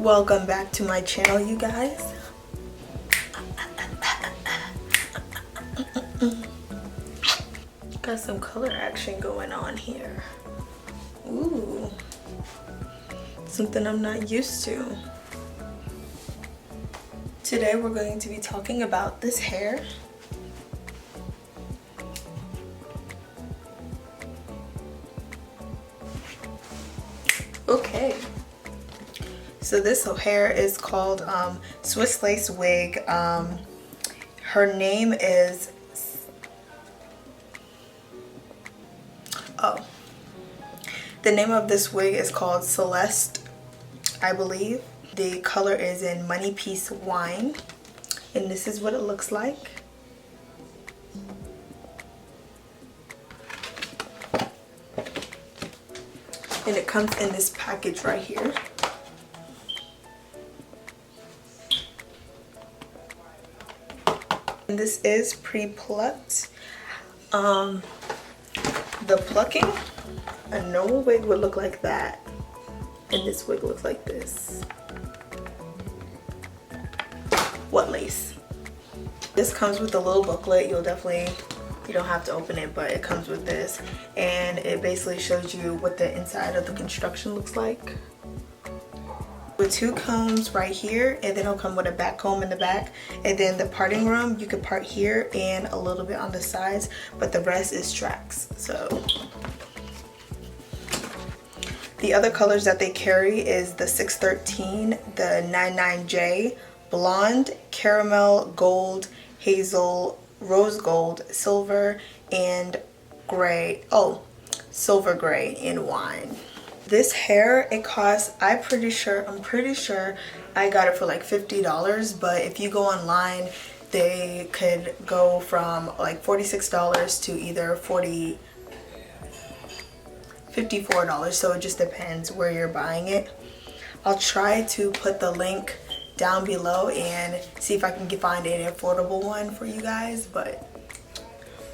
Welcome back to my channel, you guys. Got some color action going on here. Ooh, something I'm not used to. Today we're going to be talking about this hair. Okay, so this hair is called Swiss Lace Wig. Her name is, the name of this wig is called Celeste, I believe. The color is in Money Piece Wine, and this is what it looks like. And it comes in this package right here. And this is pre-plucked. The plucking, a normal wig would look like that, and this wig looks like this. WhatLace. This comes with a little booklet. You don't have to open it, but it comes with this, and it basically shows you what the inside of the construction looks like. With two combs right here, and then it'll come with a back comb in the back, and then the parting room, you can part here and a little bit on the sides, but the rest is tracks. So the other colors that they carry is the 613, the 99J, blonde, caramel, gold, hazel, rose gold, silver, and gray. Silver gray in wine. This hair, it costs, I'm pretty sure I got it for like $50, but if you go online, they could go from like $46 to either $54, so it just depends where you're buying it. I'll try to put the link down below and see if I can find an affordable one for you guys, but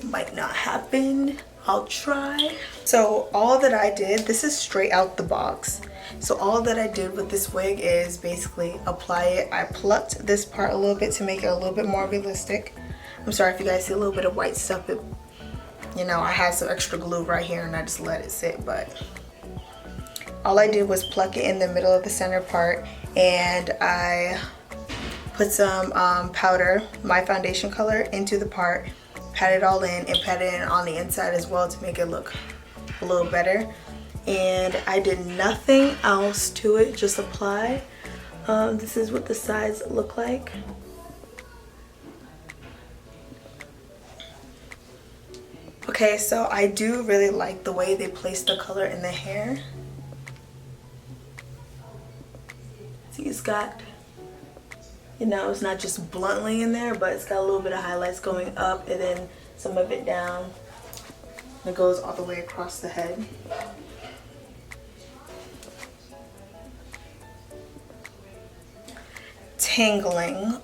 might not happen. I'll try. So all that I did, this is straight out the box. So all that I did with this wig is basically apply it. I plucked this part a little bit to make it a little bit more realistic. I'm sorry if you guys see a little bit of white stuff. You know, I had some extra glue right here and I just let it sit, but all I did was pluck it in the middle of the center part, and I put some powder, my foundation color, into the part, pat it all in, and pat it in on the inside as well to make it look a little better. And I did nothing else to it, just apply. This is what the sides look like. Okay, so I do really like the way they place the color in the hair. See, it's got, you know, it's not just bluntly in there, but it's got a little bit of highlights going up and then some of it down. It goes all the way across the head. Tangling.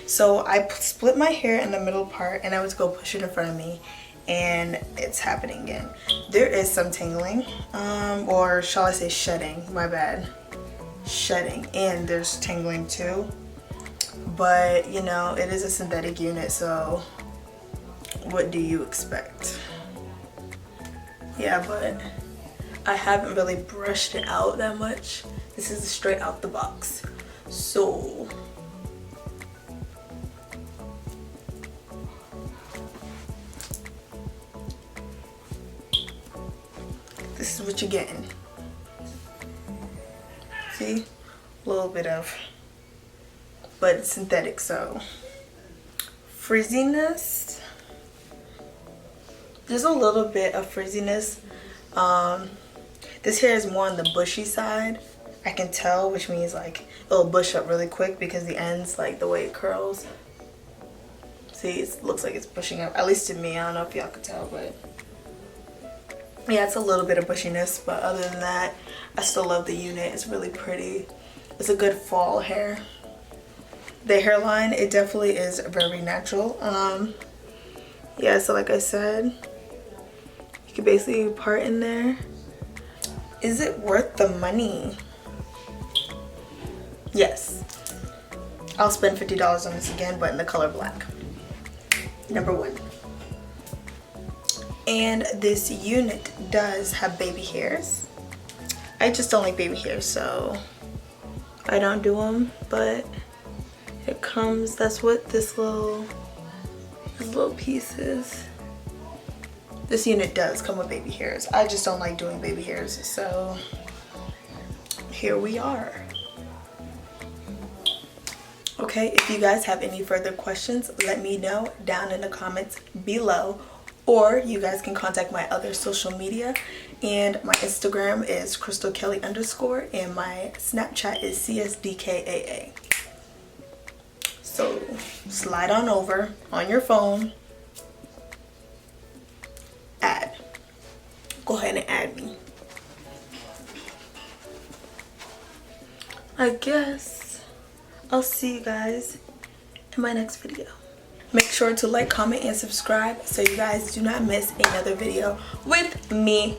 So I split my hair in the middle part and I was go push it in front of me, and it's happening again. There is some tangling, or shall I say shedding, my bad. Shedding, and there's tangling too, but you know, it is a synthetic unit, so what do you expect? Yeah, but I haven't really brushed it out that much. This is straight out the box, so this is what you're getting. See, a little bit of, but it's synthetic, so frizziness. There's a little bit of frizziness. This hair is more on the bushy side, I can tell, which means like it'll bush up really quick because the ends, like the way it curls. See, it looks like it's bushing up, at least to me. I don't know if y'all can tell, but yeah, it's a little bit of bushiness, but other than that, I still love the unit. It's really pretty. It's a good fall hair. The hairline, it definitely is very natural. Yeah, so like I said, you can basically part in there. Is it worth the money? Yes, I'll spend $50 on this again, but in the color black. Number 1. And this unit does have baby hairs. I just don't like baby hairs, so I don't do them, but it comes, that's what this little piece is. This unit does come with baby hairs. I just don't like doing baby hairs, so here we are. Okay, if you guys have any further questions, let me know down in the comments below, or you guys can contact my other social media, and my Instagram is crystalkelly_ and my Snapchat is csdkaa. So slide on over on your phone, add. Go ahead and add me. I guess I'll see you guys in my next video. Make sure to like, comment, and subscribe so you guys do not miss another video with me.